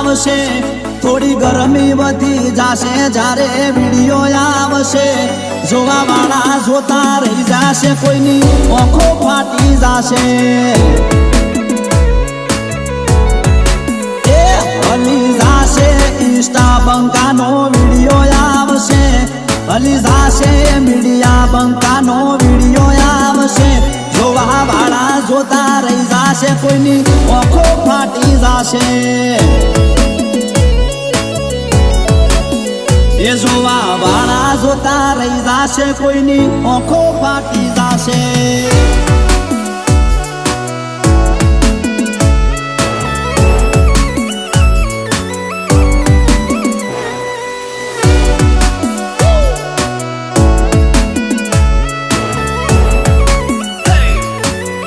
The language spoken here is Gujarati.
આવશે થોડી ગરમી વધી જાશે જ્યારે વિડિયો આવશે જોવા વાળા જોતા રહી જાશે કોઈની આંખો ફાટી જાશે એ હલી જાશે ઇન્સ્ટા બંકાનો વિડિયો આવશે હલી જાશે મીડિયા બંકાનો વિડિયો આવશે જોવા વાળા જોતા રહી જાશે કોઈની આંખો ફાટી જાશે એ જોવા વાળા જોતા રહી જાશે કોઈની આંખો ફાટી જાશે।